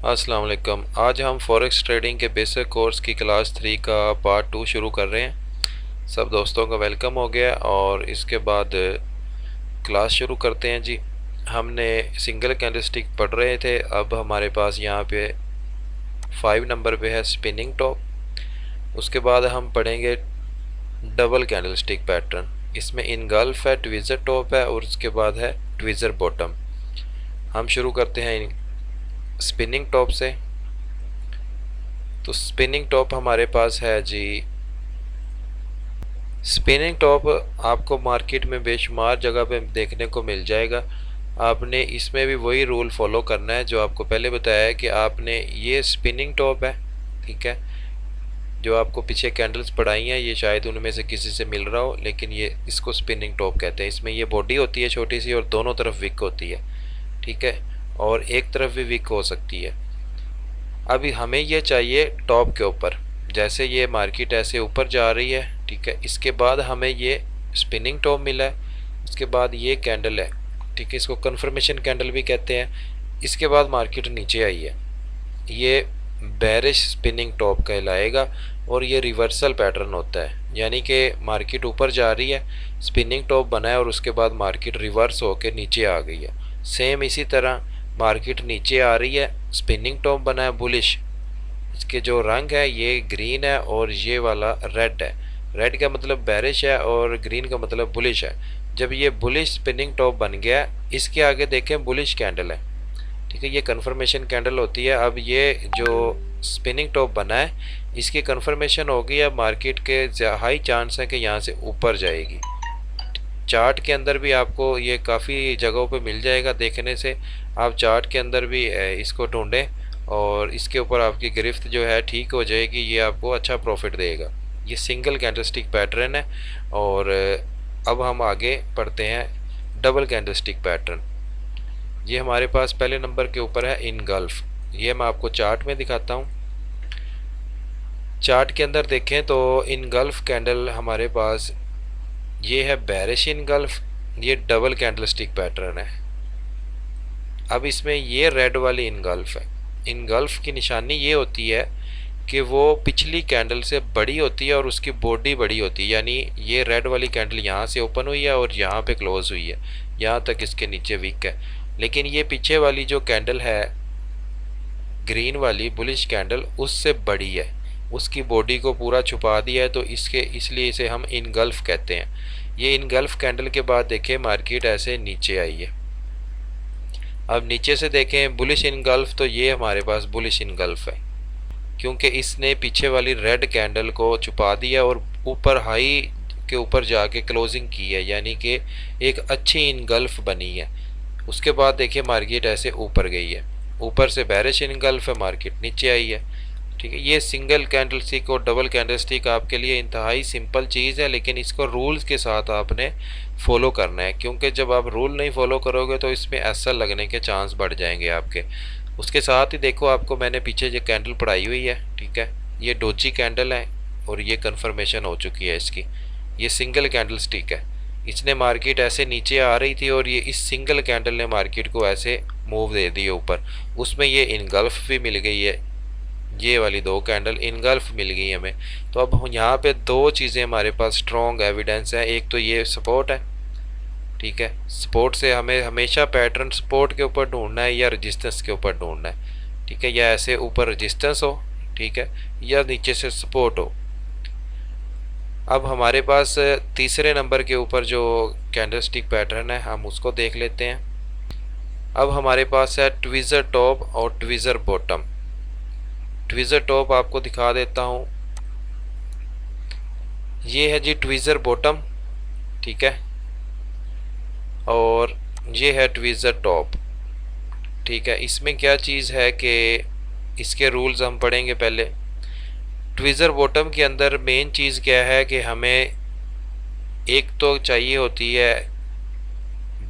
अस्सलाम वालेकुम। आज हम फॉरेक्स ट्रेडिंग के बेसिक कोर्स की क्लास 3 का पार्ट 2 शुरू कर रहे हैं। सब दोस्तों का वेलकम हो गया और इसके बाद क्लास शुरू करते हैं जी। हमने सिंगल कैंडलस्टिक पढ़ रहे थे, अब हमारे पास यहाँ पे 5 नंबर पे है स्पिनिंग टॉप। उसके बाद हम पढ़ेंगे डबल कैंडलस्टिक पैटर्न। इसमें इनगल्फ है, ट्विज़र टॉप है और उसके बाद है ट्विज़र बॉटम। हम शुरू करते हैं स्पिनिंग टॉप से। तो स्पिनिंग टॉप हमारे पास है जी। स्पिनिंग टॉप आपको मार्केट में बेशुमार जगह पे देखने को मिल जाएगा। आपने इसमें भी वही रूल फॉलो करना है जो आपको पहले बताया है कि आपने ये स्पिनिंग टॉप है, ठीक है। जो आपको पीछे कैंडल्स पढ़ाई हैं ये शायद उनमें से किसी से मिल रहा हो, लेकिन ये इसको स्पिनिंग टॉप कहते हैं। इसमें ये बॉडी होती है छोटी सी और दोनों तरफ विक होती है, ठीक है, और एक तरफ भी विक हो सकती है। अभी हमें ये चाहिए टॉप के ऊपर, जैसे ये मार्केट ऐसे ऊपर जा रही है, ठीक है। इसके बाद हमें ये स्पिनिंग टॉप मिला है, उसके बाद ये कैंडल है, ठीक है, इसको कंफर्मेशन कैंडल भी कहते हैं। इसके बाद मार्केट नीचे आई है, ये बेरिश स्पिनिंग टॉप कहलाएगा और ये रिवर्सल पैटर्न होता है, यानी कि मार्केट ऊपर जा रही है, स्पिनिंग टॉप बना है और उसके बाद मार्केट रिवर्स होकर नीचे आ गई है। सेम इसी तरह मार्केट नीचे आ रही है, स्पिनिंग टॉप बना है बुलिश। इसके जो रंग है ये ग्रीन है और ये वाला रेड है। रेड का मतलब बेरिश है और ग्रीन का मतलब बुलिश है। जब ये बुलिश स्पिनिंग टॉप बन गया, इसके आगे देखें बुलिश कैंडल है, ठीक है, ये कंफर्मेशन कैंडल होती है। अब ये जो स्पिनिंग टॉप बना है इसकी कंफर्मेशन होगी। अब मार्केट के हाई चांस है कि यहाँ से ऊपर जाएगी। चार्ट के अंदर भी आपको ये काफ़ी जगहों पे मिल जाएगा देखने से। आप चार्ट के अंदर भी इसको ढूंढें और इसके ऊपर आपकी गिरफ्त जो है ठीक हो जाएगी, ये आपको अच्छा प्रॉफिट देगा। ये सिंगल कैंडलस्टिक पैटर्न है। और अब हम आगे पढ़ते हैं डबल कैंडलस्टिक पैटर्न। ये हमारे पास पहले नंबर के ऊपर है इनगल्फ। ये मैं आपको चार्ट में दिखाता हूँ। चार्ट के अंदर देखें तो इनगल्फ कैंडल हमारे पास ये है बेरिश इनगल्फ, ये डबल कैंडलस्टिक पैटर्न है। अब इसमें ये रेड वाली इनगल्फ है। इनगल्फ की निशानी ये होती है कि वो पिछली कैंडल से बड़ी होती है और उसकी बॉडी बड़ी होती है, यानी ये रेड वाली कैंडल यहाँ से ओपन हुई है और यहाँ पे क्लोज हुई है, यहाँ तक इसके नीचे वीक है। लेकिन ये पीछे वाली जो कैंडल है ग्रीन वाली बुलिश कैंडल उससे बड़ी है, उसकी बॉडी को पूरा छुपा दिया है, तो इसलिए इसे हम इनगल्फ कहते हैं। ये इनगल्फ कैंडल के बाद देखें मार्केट ऐसे नीचे आई है। अब नीचे से देखें बुलिश इनगल्फ, तो ये हमारे पास बुलिश इनगल्फ है क्योंकि इसने पीछे वाली रेड कैंडल को छुपा दिया और ऊपर हाई के ऊपर जाके क्लोजिंग की है, यानी कि एक अच्छी इनगल्फ बनी है। उसके बाद देखिए मार्केट ऐसे ऊपर गई है, ऊपर से बेरिश इनगल्फ है, मार्केट नीचे आई है, ठीक है। ये सिंगल कैंडलस्टिक और डबल कैंडलस्टिक आपके लिए इंतहाई सिंपल चीज़ है, लेकिन इसको रूल्स के साथ आपने फॉलो करना है, क्योंकि जब आप रूल नहीं फॉलो करोगे तो इसमें ऐसा लगने के चांस बढ़ जाएंगे आपके। उसके साथ ही देखो आपको मैंने पीछे जो कैंडल पढ़ाई हुई है, ठीक है, ये डोजी कैंडल है और ये कंफर्मेशन हो चुकी है इसकी। ये सिंगल कैंडलस्टिक है, इसने मार्केट ऐसे नीचे आ रही थी और ये इस सिंगल कैंडल ने मार्केट को ऐसे मूव दे दिए ऊपर। उसमें ये इनगल्फ भी मिल गई है, ये वाली दो कैंडल इनगल्फ मिल गई हमें। तो अब यहाँ पे दो चीज़ें हमारे पास स्ट्रॉन्ग एविडेंस है। एक तो ये सपोर्ट है, ठीक है, सपोर्ट से हमें हमेशा पैटर्न सपोर्ट के ऊपर ढूंढना है या रजिस्टेंस के ऊपर ढूंढना है, ठीक है, या ऐसे ऊपर रजिस्टेंस हो, ठीक है, या नीचे से सपोर्ट हो। अब हमारे पास तीसरे नंबर के ऊपर जो कैंडलस्टिक पैटर्न है हम उसको देख लेते हैं। अब हमारे पास है ट्विज़र टॉप और ट्विज़र बॉटम। ट्विज़र टॉप आपको दिखा देता हूँ, ये है जी ट्विज़र बॉटम, ठीक है, और ये है ट्विज़र टॉप, ठीक है। इसमें क्या चीज़ है कि इसके रूल्स हम पढ़ेंगे पहले। ट्विज़र बॉटम के अंदर मेन चीज़ क्या है कि हमें एक तो चाहिए होती है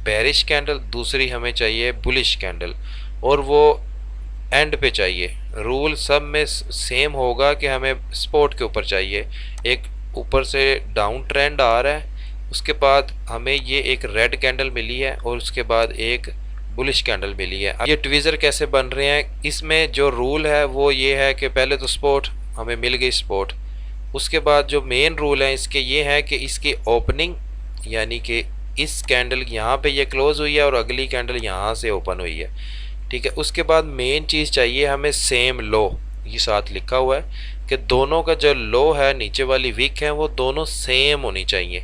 बेरिश कैंडल, दूसरी हमें चाहिए बुलिश कैंडल, और वो एंड पे चाहिए। रूल सब में सेम होगा कि हमें सपोर्ट के ऊपर चाहिए। एक ऊपर से डाउन ट्रेंड आ रहा है, उसके बाद हमें ये एक रेड कैंडल मिली है और उसके बाद एक बुलिश कैंडल मिली है। अब ये ट्वीज़र कैसे बन रहे हैं, इसमें जो रूल है वो ये है कि पहले तो सपोर्ट हमें मिल गई सपोर्ट, उसके बाद जो मेन रूल है इसके ये है कि इसकी ओपनिंग, यानी कि इस कैंडल यहाँ पे ये क्लोज हुई है और अगली कैंडल यहाँ से ओपन हुई है, ठीक है। उसके बाद मेन चीज़ चाहिए हमें सेम लो, ये साथ लिखा हुआ है कि दोनों का जो लो है नीचे वाली विक है वो दोनों सेम होनी चाहिए।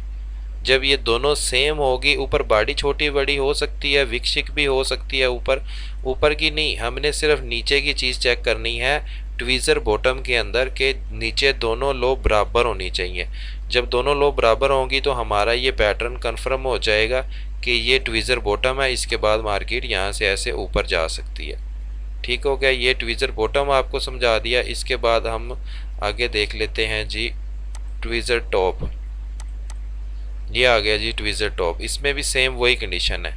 जब ये दोनों सेम होगी, ऊपर बॉडी छोटी बड़ी हो सकती है, विकसिक भी हो सकती है, ऊपर ऊपर की नहीं, हमने सिर्फ नीचे की चीज़ चेक करनी है ट्वीज़र बॉटम के अंदर के नीचे दोनों लो बराबर होनी चाहिए। जब दोनों लो बराबर होंगी तो हमारा ये पैटर्न कंफर्म हो जाएगा कि ये ट्वीज़र बॉटम है, इसके बाद मार्केट यहाँ से ऐसे ऊपर जा सकती है। ठीक हो गया, ये ट्वीज़र बॉटम आपको समझा दिया। इसके बाद हम आगे देख लेते हैं जी ट्वीज़र टॉप। ये आ गया जी ट्वीज़र टॉप, इसमें भी सेम वही कंडीशन है,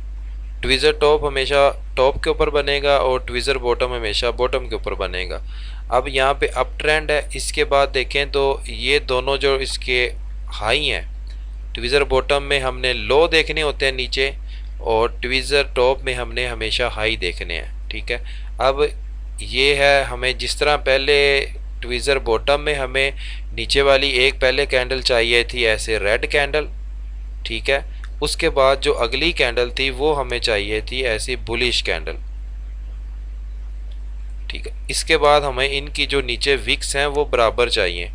ट्वीज़र टॉप हमेशा टॉप के ऊपर बनेगा और ट्वीज़र बॉटम हमेशा बॉटम के ऊपर बनेगा। अब यहाँ पे अप ट्रेंड है, इसके बाद देखें तो ये दोनों जो इसके हाई हैं, ट्वीज़र बॉटम में हमने लो देखने होते हैं नीचे और ट्वीज़र टॉप में हमने हमेशा हाई देखने हैं, ठीक है। अब ये है हमें जिस तरह पहले ट्वीज़र बॉटम में हमें नीचे वाली एक पहले कैंडल चाहिए थी ऐसे रेड कैंडल, ठीक है। उसके बाद जो अगली कैंडल थी वो हमें चाहिए थी ऐसी बुलिश कैंडल, ठीक है। इसके बाद हमें इनकी जो नीचे विक्स हैं वो बराबर चाहिए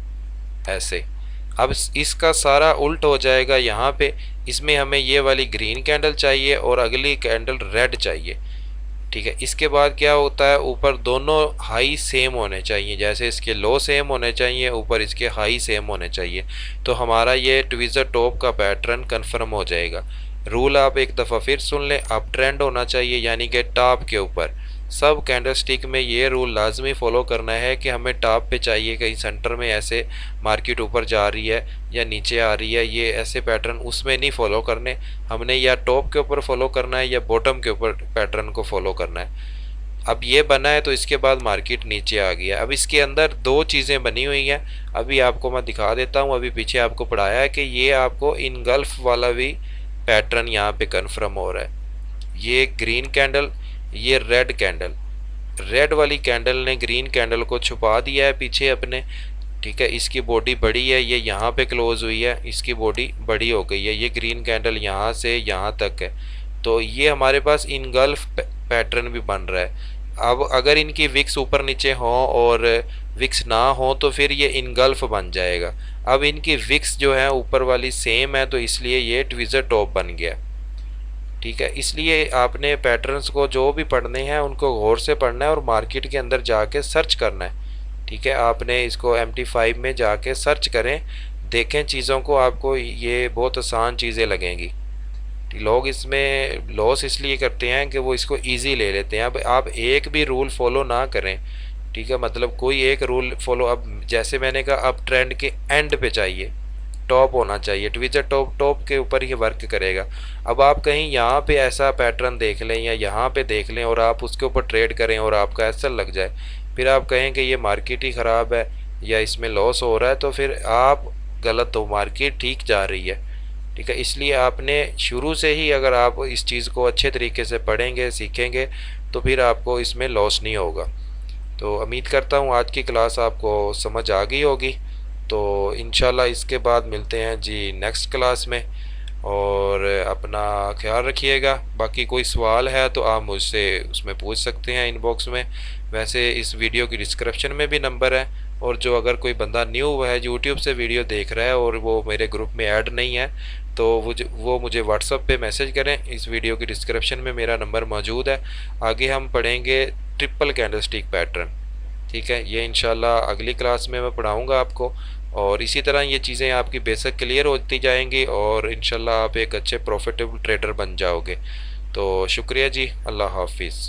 ऐसे। अब इसका सारा उल्ट हो जाएगा यहाँ पे, इसमें हमें ये वाली ग्रीन कैंडल चाहिए और अगली कैंडल रेड चाहिए, ठीक है। इसके बाद क्या होता है, ऊपर दोनों हाई सेम होने चाहिए, जैसे इसके लो सेम होने चाहिए, ऊपर इसके हाई सेम होने चाहिए, तो हमारा ये ट्वीज़र टॉप का पैटर्न कंफर्म हो जाएगा। रूल आप एक दफ़ा फिर सुन लें, अप ट्रेंड होना चाहिए यानी कि टॉप के ऊपर। सब कैंडलस्टिक में ये रूल लाजमी फॉलो करना है कि हमें टॉप पे चाहिए, कहीं सेंटर में ऐसे मार्केट ऊपर जा रही है या नीचे आ रही है, ये ऐसे पैटर्न उसमें नहीं फॉलो करने, हमने या टॉप के ऊपर फॉलो करना है या बॉटम के ऊपर पैटर्न को फॉलो करना है। अब ये बना है तो इसके बाद मार्केट नीचे आ गया। अब इसके अंदर दो चीज़ें बनी हुई हैं, अभी आपको मैं दिखा देता हूँ। अभी पीछे आपको पढ़ाया है कि ये आपको इनगल्फ वाला भी पैटर्न यहाँ पे कन्फर्म हो रहा है। ये ग्रीन कैंडल, ये रेड कैंडल, रेड वाली कैंडल ने ग्रीन कैंडल को छुपा दिया है पीछे अपने, ठीक है। इसकी बॉडी बड़ी है, ये यहाँ पे क्लोज हुई है, इसकी बॉडी बड़ी हो गई है, ये ग्रीन कैंडल यहाँ से यहाँ तक है, तो ये हमारे पास इनगल्फ पैटर्न भी बन रहा है। अब अगर इनकी विक्स ऊपर नीचे हो और विक्स ना हो तो फिर ये इनगल्फ बन जाएगा। अब इनकी विक्स जो है ऊपर वाली सेम है तो इसलिए ये ट्वीज़र टॉप बन गया, ठीक है। इसलिए आपने पैटर्न्स को जो भी पढ़ने हैं उनको गौर से पढ़ना है और मार्केट के अंदर जाके सर्च करना है, ठीक है। आपने इसको MT5 में जाके सर्च करें, देखें चीज़ों को, आपको ये बहुत आसान चीज़ें लगेंगी। लोग इसमें लॉस इसलिए करते हैं कि वो इसको इजी ले लेते हैं। अब आप एक भी रूल फॉलो ना करें, ठीक है, मतलब कोई एक रूल फॉलो, अब जैसे मैंने कहा अब ट्रेंड के एंड पे चाहिए, टॉप होना चाहिए, ट्वीज़र टॉप, टॉप के ऊपर ही वर्क करेगा। अब आप कहीं यहाँ पे ऐसा पैटर्न देख लें या यहाँ पे देख लें और आप उसके ऊपर ट्रेड करें और आपका ऐसा लग जाए, फिर आप कहें कि ये मार्केट ही ख़राब है या इसमें लॉस हो रहा है, तो फिर आप गलत हो, मार्केट ठीक जा रही है, ठीक है। इसलिए आपने शुरू से ही अगर आप इस चीज़ को अच्छे तरीके से पढ़ेंगे, सीखेंगे, तो फिर आपको इसमें लॉस नहीं होगा। तो उम्मीद करता हूँ आज की क्लास आपको समझ आ गई होगी। तो इंशाल्लाह इसके बाद मिलते हैं जी नेक्स्ट क्लास में, और अपना ख्याल रखिएगा। बाकी कोई सवाल है तो आप मुझसे उसमें पूछ सकते हैं इनबॉक्स में। वैसे इस वीडियो की डिस्क्रिप्शन में भी नंबर है, और जो अगर कोई बंदा न्यू है यूट्यूब से वीडियो देख रहा है और वो मेरे ग्रुप में ऐड नहीं है तो वो मुझे व्हाट्सअप पे मैसेज करें, इस वीडियो की डिस्क्रिप्शन में मेरा नंबर मौजूद है। आगे हम पढ़ेंगे ट्रिपल कैंडलस्टिक पैटर्न, ठीक है। ये इंशाल्लाह अगली क्लास में मैं पढ़ाऊँगा आपको, और इसी तरह ये चीज़ें आपकी बेसिक क्लियर होती जाएंगी और इंशाल्लाह आप एक अच्छे प्रॉफिटेबल ट्रेडर बन जाओगे। तो शुक्रिया जी, अल्लाह हाफिज़।